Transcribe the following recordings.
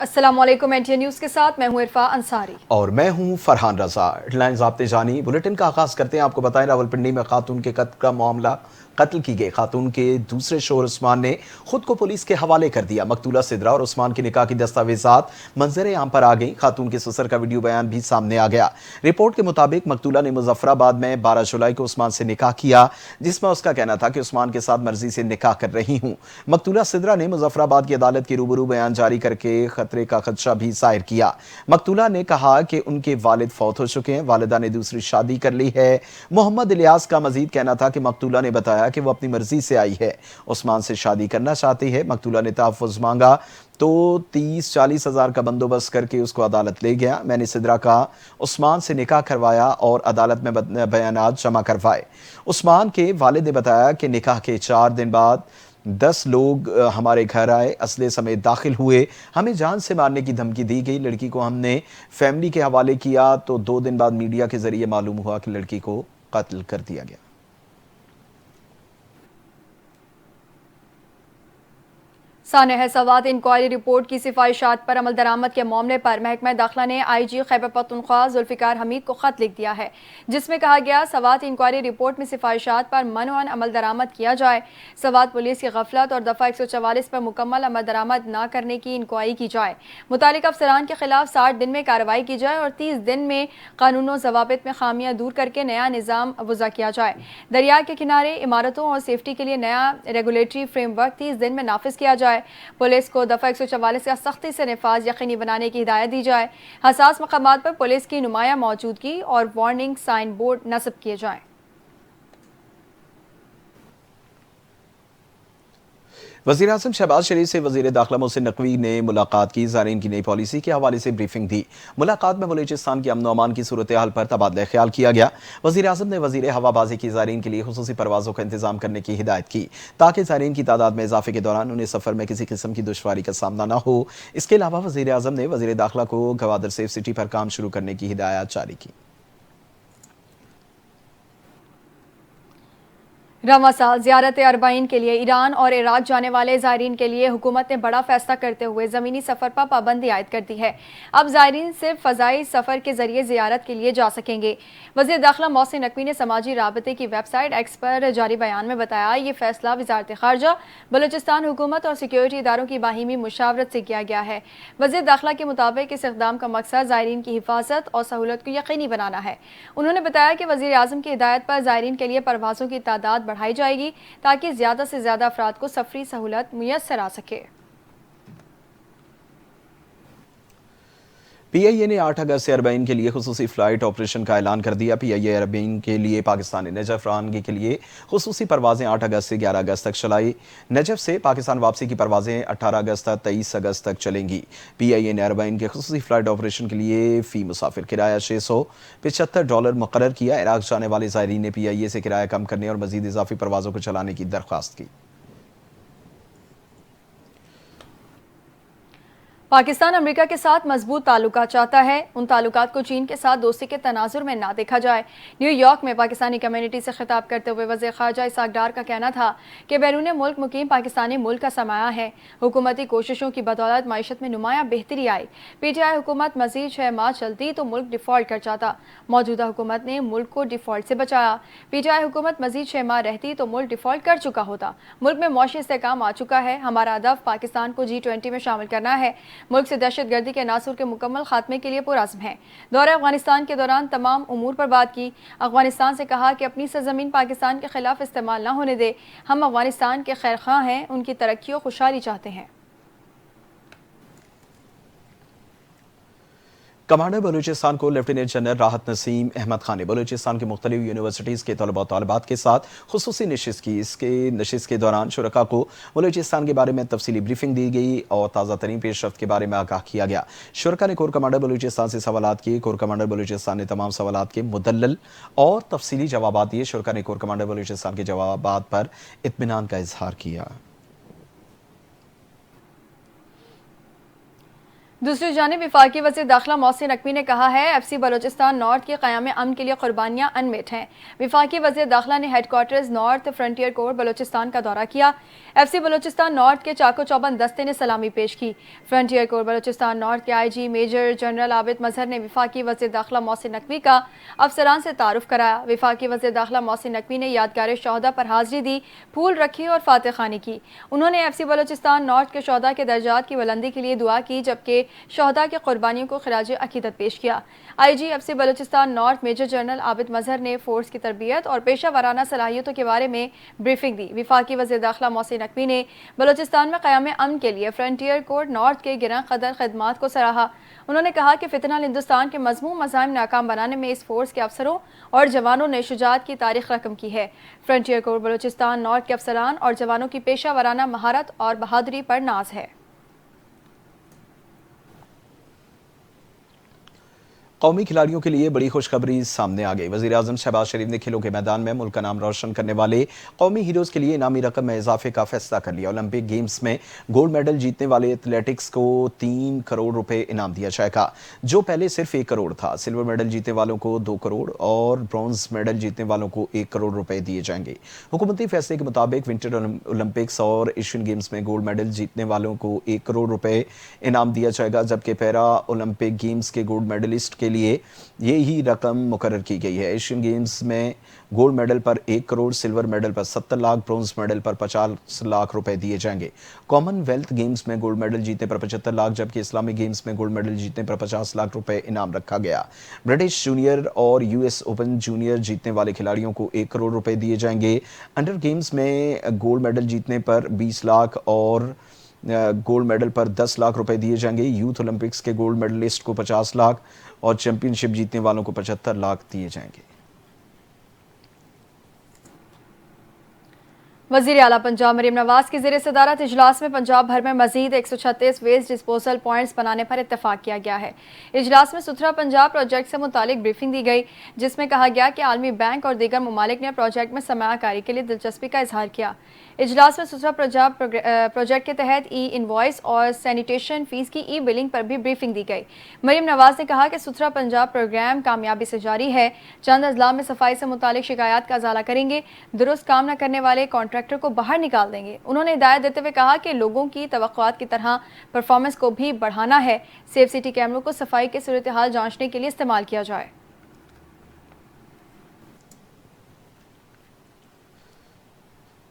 السلام علیکم، NTA news کے ساتھ میں ہوں عرفا انصاری اور میں ہوں فرحان رضا۔ ہیڈ لائنز آپ نے جانی، بلیٹن کا آغاز کرتے ہیں۔ آپ کو بتائیں راولپنڈی میں خاتون کے قتل کا معاملہ، قتل کی گئی خاتون کے دوسرے شوہر عثمان نے خود کو پولیس کے حوالے کر دیا۔ مقتولہ سدرا اور عثمان کے نکاح کی دستاویزات منظر عام پر آ گئیں۔ خاتون کے سسر کا ویڈیو بیان بھی سامنے آ گیا۔ رپورٹ کے مطابق مقتولہ نے مظفر آباد میں 12 جولائی کو عثمان سے نکاح کیا، جس میں اس کا کہنا تھا کہ عثمان کے ساتھ مرضی سے نکاح کر رہی ہوں۔ مقتولہ سدرا نے مظفر آباد کی عدالت کے روبرو بیان جاری کر کے خطرے کا خدشہ بھی ظاہر کیا۔ مقتولہ نے کہا کہ ان کے والد فوت ہو چکے ہیں، والدہ نے دوسری شادی کر لی ہے۔ محمد الیاس کا مزید کہنا تھا کہ مقتولہ نے بتایا کہ وہ اپنی مرضی سے آئی ہے، عثمان سے شادی کرنا چاہتی ہے۔ مقتولہ نے تحفظ مانگا تو 30-40 ہزار کا بندوبست کر کے اس کو عدالت لے گیا۔ میں نے سدرا کا عثمان سے نکاح کروایا اور عدالت میں بیانات جمع کروائے۔ عثمان کے والد نے بتایا کہ نکاح کے 4 دن بعد 10 لوگ ہمارے گھر آئے، اسلحے سمیت داخل ہوئے، ہمیں جان سے مارنے کی دھمکی دی گئی۔ لڑکی کو ہم نے فیملی کے حوالے کیا تو 2 دن بعد میڈیا کے ذریعے معلوم ہوا کہ لڑکی کو قتل کر دیا گیا۔ سانحہ سوات انکوائری رپورٹ کی سفارشات پر عمل درآمد کے معاملے پر محکمہ داخلہ نے IG خیبر پختونخوا ذوالفقار حمید کو خط لکھ دیا ہے، جس میں کہا گیا سوات انکوائری رپورٹ میں سفارشات پر منوعاً عمل درآمد کیا جائے، سوات پولیس کی غفلت اور دفعہ 144 پر مکمل عمل درآمد نہ کرنے کی انکوائری کی جائے، متعلقہ افسران کے خلاف 60 دن میں کارروائی کی جائے اور 30 دن میں قانون و ضوابط میں خامیاں دور کر کے نیا نظام وضع کیا جائے، دریا کے کنارے عمارتوں اور سیفٹی کے لیے نیا ریگولیٹری فریم ورک 30 دن میں نافذ کیا جائے، پولیس کو دفعہ 144 کا سختی سے نفاذ یقینی بنانے کی ہدایت دی جائے، حساس مقامات پر پولیس کی نمایاں موجودگی اور وارننگ سائن بورڈ نصب کیے جائیں۔ وزیر اعظم شہباز شریف سے وزیر داخلہ محسن نقوی نے ملاقات کی، زائرین کی نئی پالیسی کے حوالے سے بریفنگ دی۔ ملاقات میں بلوچستان کی امن و امان کی صورتحال پر تبادلہ خیال کیا گیا۔ وزیر اعظم نے وزیر ہوا بازی کی زائرین کے لیے خصوصی پروازوں کا انتظام کرنے کی ہدایت کی تاکہ زائرین کی تعداد میں اضافے کے دوران انہیں سفر میں کسی قسم کی دشواری کا سامنا نہ ہو۔ اس کے علاوہ وزیر اعظم نے وزیر داخلہ کو گوادر سیف سٹی پر کام شروع کرنے کی ہدایات جاری کی۔ رواں سال زیارت اربعین کے لیے ایران اور عراق جانے والے زائرین کے لیے حکومت نے بڑا فیصلہ کرتے ہوئے زمینی سفر پر پابندی عائد کر دی ہے۔ اب زائرین صرف فضائی سفر کے ذریعے زیارت کے لیے جا سکیں گے۔ وزیر داخلہ محسن نقوی نے سماجی رابطے کی ویب سائٹ ایکس پر جاری بیان میں بتایا یہ فیصلہ وزارت خارجہ، بلوچستان حکومت اور سیکیورٹی اداروں کی باہمی مشاورت سے کیا گیا ہے۔ وزیر داخلہ کے مطابق اس اقدام کا مقصد زائرین کی حفاظت اور سہولت کو یقینی بنانا ہے۔ انہوں نے بتایا کہ وزیر اعظم کی ہدایت پر زائرین کے لیے پروازوں کی تعداد بڑھائی جائے گی تاکہ زیادہ سے زیادہ افراد کو سفری سہولت میسر آ سکے۔ PIA نے 8 اگست سے اربعین کے لیے خصوصی فلائٹ آپریشن کا اعلان کر دیا۔ PIA اربعین کے لیے پاکستانی نجف روانگی کے لیے خصوصی پروازیں 8 اگست سے 11 اگست تک چلائی۔ نجف سے پاکستان واپسی کی پروازیں 18 اگست تا 23 اگست تک چلیں گی۔ PIA نے اربعین کے خصوصی فلائٹ آپریشن کے لیے فی مسافر کرایہ $675 مقرر کیا۔ عراق جانے والے زائرین نے PIA سے کرایہ کم کرنے اور مزید اضافی پروازوں کو چلانے کی درخواست کی۔ پاکستان امریکہ کے ساتھ مضبوط تعلقات چاہتا ہے، ان تعلقات کو چین کے ساتھ دوستی کے تناظر میں نہ دیکھا جائے۔ نیو یارک میں پاکستانی کمیونٹی سے خطاب کرتے ہوئے وزیر خارجہ اسحاق ڈار کا کہنا تھا کہ بیرون ملک مقیم پاکستانی ملک کا سرمایہ ہے، حکومتی کوششوں کی بدولت معیشت میں نمایاں بہتری آئی۔ PTI حکومت مزید 6 ماہ چلتی تو ملک ڈیفالٹ کر جاتا، موجودہ حکومت نے ملک کو ڈیفالٹ سے بچایا۔ PTI حکومت مزید 6 ماہ رہتی تو ملک ڈیفالٹ کر چکا ہوتا۔ ملک میں معاشی استحکام آ چکا ہے، ہمارا ہدف پاکستان کو G20 میں شامل کرنا ہے، ملک سے دہشت گردی کے عناصر کے مکمل خاتمے کے لیے پرعزم ہے۔ دورہ افغانستان کے دوران تمام امور پر بات کی، افغانستان سے کہا کہ اپنی سرزمین پاکستان کے خلاف استعمال نہ ہونے دے، ہم افغانستان کے خیر خواہ ہیں، ان کی ترقی و خوشحالی چاہتے ہیں۔ کمانڈر بلوچستان کو لیفٹیننٹ جنرل راحت نسیم احمد خان نے بلوچستان کے مختلف یونیورسٹیز کے طلباء و طالبات کے ساتھ خصوصی نشست کی۔ اس کے نشست کے دوران شرکاء کو بلوچستان کے بارے میں تفصیلی بریفنگ دی گئی اور تازہ ترین پیش رفت کے بارے میں آگاہ کیا گیا۔ شرکاء نے کور کمانڈر بلوچستان سے سوالات کیے، کور کمانڈر بلوچستان نے تمام سوالات کے مدلل اور تفصیلی جوابات دیے۔ شرکاء نے کور کمانڈر بلوچستان کے جوابات پر اطمینان کا اظہار کیا۔ دوسری جانب وفاقی وزیر داخلہ محسن نقوی نے کہا ہے ایف سی بلوچستان نارتھ کے قیام امن کے لیے قربانیاں انمٹ ہیں۔ وفاقی وزیر داخلہ نے ہیڈ کوارٹرز نارتھ فرنٹیئر کور بلوچستان کا دورہ کیا۔ ایف سی بلوچستان نارتھ کے چاقو چوبند دستے نے سلامی پیش کی۔ فرنٹیئر کور بلوچستان نارتھ کے آئی جی میجر جنرل عابد مظہر نے وفاقی وزیر داخلہ محسن نقوی کا افسران سے تعارف کرایا۔ وفاقی وزیر داخلہ محسن نقوی نے یادگار شہداء پر حاضری دی، پھول رکھے اور فاتح خوانی کی۔ انہوں نے ایف سی بلوچستان نارتھ کے شہداء کے درجات کی بلندی کے لیے دعا کی، جبکہ شہداء کی قربانیوں کو خراج عقیدت پیش کیا۔ I G F C Balochistan north major general Abid Mazhar نے فورس کی تربیت اور پیشہ ورانہ صلاحیتوں کے بارے میں بریفنگ دی۔ وفاقی وزیر داخلہ محسن نقوی نے بلوچستان میں قیام امن کے لیے فرنٹیئر کور نارتھ کے گراں قدر خدمات کو سراہا۔ انہوں نے کہا کہ فتنہ ہندوستان کے مذموم مزاحم ناکام بنانے میں اس فورس کے افسروں اور جوانوں نے شجاعت کی تاریخ رقم کی ہے۔ فرنٹیئر کور بلوچستان نارتھ کے افسران اور جوانوں کی پیشہ ورانہ مہارت اور بہادری پر ناز ہے۔ قومی کھلاڑیوں کے لیے بڑی خوشخبری سامنے آ گئی۔ وزیر اعظم شہباز شریف نے کھیلوں کے میدان میں ملک کا نام روشن کرنے والے قومی ہیروز کے لیے انعامی رقم میں اضافے کا فیصلہ کر لیا۔ اولمپک گیمز میں گولڈ میڈل جیتنے والے ایتھلیٹکس کو 3 کروڑ روپے انعام دیا جائے گا، جو پہلے صرف 1 کروڑ تھا۔ سلور میڈل جیتنے والوں کو 2 کروڑ اور برونز میڈل جیتنے والوں کو 1 کروڑ روپے دیے جائیں گے۔ حکومتی فیصلے کے مطابق ونٹر اولمپکس اور ایشین گیمز میں گولڈ میڈل جیتنے والوں کو 1 کروڑ روپے انعام دیا جائے گا، جبکہ پیرا اولمپک گیمز کے گولڈ میڈلسٹ کے لیے یہی رقم مقرر کی گئی ہے۔ ایشین گیمز میں گولڈ میڈل پر 1 کروڑ، سلور میڈل پر 70 لاکھ، برونز میڈل پر 50 لاکھ روپے دیے جائیں گے۔ کامن ویلتھ گیمز میں گولڈ میڈل جیتنے پر 75 لاکھ، جبکہ اسلامی گیمز میں گولڈ میڈل جیتنے پر 50 لاکھ روپے انعام رکھا گیا۔ برٹش جونیئر اور یو ایس اوپن جونیئر جیتنے والے کھلاڑیوں کو 1 کروڑ روپے دیے جائیں گے۔ انڈر گیمز میں گولڈ میڈل جیتنے پر 20 لاکھ اور گولڈ میڈل پر 10 لاکھ روپے دیے جائیں گے۔ یوتھ اولمپکس کے گولڈ میڈلسٹ کو 50 لاکھ اور چیمپئن شپ جیتنے والوں کو 75 لاکھ دیے جائیں گے۔ وزیر اعلیٰ پنجاب مریم نواز کی زیر صدارت اجلاس میں پنجاب بھر میں مزید 136 ویسٹ ڈسپوزل پوائنٹس بنانے پر اتفاق کیا گیا ہے۔ اجلاس میں ستھرا پنجاب پروجیکٹ سے متعلق بریفنگ دی گئی، جس میں کہا گیا کہ عالمی بینک اور دیگر ممالک نے پروجیکٹ میں سرمایہ کاری کے لیے دلچسپی کا اظہار کیا۔ اجلاس میں ستھرا پنجاب پروجیکٹ کے تحت ای انوائس اور سینیٹیشن فیس کی ای بلنگ پر بھی بریفنگ دی گئی۔ مریم نواز نے کہا کہ ستھرا پنجاب پروگرام کامیابی سے جاری ہے، چند اضلاع میں صفائی سے متعلق شکایات کا ازالہ کریں گے، درست کام نہ کرنے والے کانٹریکٹر کو باہر نکال دیں گے۔ انہوں نے ہدایت دیتے ہوئے کہا کہ لوگوں کی توقعات کی طرح پرفارمنس کو بھی بڑھانا ہے، سیف سٹی کیمروں کو صفائی کے صورتحال جانچنے کے لیے استعمال کیا جائے۔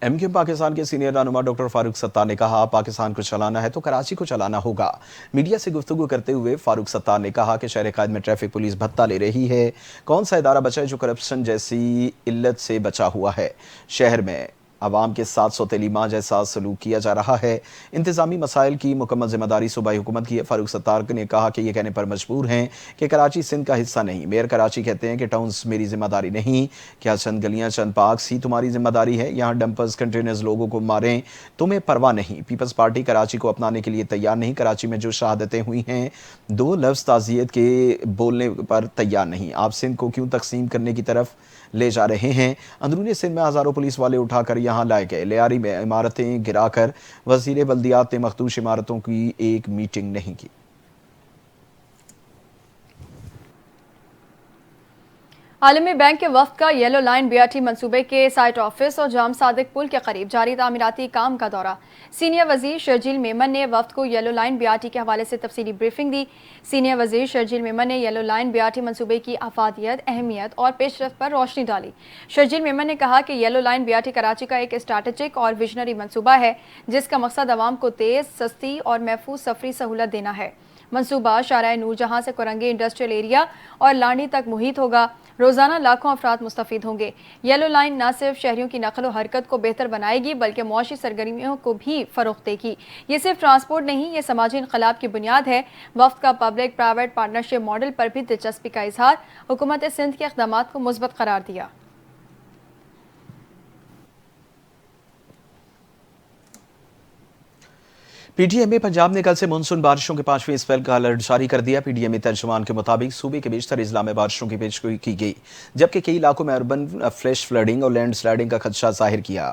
ایم کیو پاکستان کے سینئر رہنما ڈاکٹر فاروق ستار نے کہا پاکستان کو چلانا ہے تو کراچی کو چلانا ہوگا۔ میڈیا سے گفتگو کرتے ہوئے فاروق ستار نے کہا کہ شہر قائد میں ٹریفک پولیس بھتہ لے رہی ہے۔ کون سا ادارہ بچا ہے جو کرپشن جیسی علت سے بچا ہوا ہے؟ شہر میں عوام کے ساتھ سوتیلی ماں جیسا سلوک کیا جا رہا ہے۔ انتظامی مسائل کی مکمل ذمہ داری صوبائی حکومت کی ہے۔ فاروق ستار نے کہا کہ یہ کہنے پر مجبور ہیں کہ کراچی سندھ کا حصہ نہیں۔ میئر کراچی کہتے ہیں کہ ٹاؤنز میری ذمہ داری نہیں، کیا چند گلیاں چند پارکس ہی تمہاری ذمہ داری ہے؟ یہاں ڈمپرز کنٹینرز لوگوں کو ماریں، تمہیں پرواہ نہیں۔ پیپلز پارٹی کراچی کو اپنانے کے لیے تیار نہیں۔ کراچی میں جو شہادتیں ہوئی ہیں 2 لفظ تعزیت کے بولنے پر تیار نہیں۔ آپ سندھ کو کیوں تقسیم کرنے کی طرف لے جا رہے ہیں؟ اندرونی سندھ میں ہزاروں پولیس والے اٹھا کر یہاں لائے گئے۔ لیاری میں عمارتیں گرا کر وزیر بلدیات نے مخدوش عمارتوں کی ایک میٹنگ نہیں کی۔ عالمی بینک کے وفد کا یلو لائن BRT منصوبے کے سائٹ آفس اور جام صادق پل کے قریب جاری تعمیراتی کام کا دورہ۔ سینئر وزیر شرجیل میمن نے وفد کو یلو لائن BRT کے حوالے سے تفصیلی بریفنگ دی۔ سینئر وزیر شرجیل میمن نے یلو لائن BRT منصوبے کی افادیت، اہمیت اور پیش رفت پر روشنی ڈالی۔ شرجیل میمن نے کہا کہ یلو لائن BRT کراچی کا ایک اسٹریٹجک اور ویژنری منصوبہ ہے، جس کا مقصد عوام کو تیز، سستی اور محفوظ سفری سہولت دینا ہے۔ منصوبہ شارع نور جہاں سے کرنگی انڈسٹریل ایریا اور لانڈی تک محیط ہوگا۔ روزانہ لاکھوں افراد مستفید ہوں گے۔ یلو لائن نہ صرف شہریوں کی نقل و حرکت کو بہتر بنائے گی بلکہ معاشی سرگرمیوں کو بھی فروغ دے گی۔ یہ صرف ٹرانسپورٹ نہیں، یہ سماجی انقلاب کی بنیاد ہے۔ وفد کا پبلک پرائیویٹ پارٹنرشپ ماڈل پر بھی دلچسپی کا اظہار، حکومت سندھ کے اقدامات کو مثبت قرار دیا۔ پی ٹی ایم میں پنجاب نے کل سے مانسون بارشوں کے 5ویں اسپیل کا الرٹ جاری کر دیا۔ پی ڈی ایم ترجمان کے مطابق صوبے کے بیشتر اضلاع میں بارشوں کی پیشگوئی کی گئی، جبکہ کئی علاقوں میں اربن فلیش فلڈنگ اور لینڈ سلائڈنگ کا خدشہ ظاہر کیا۔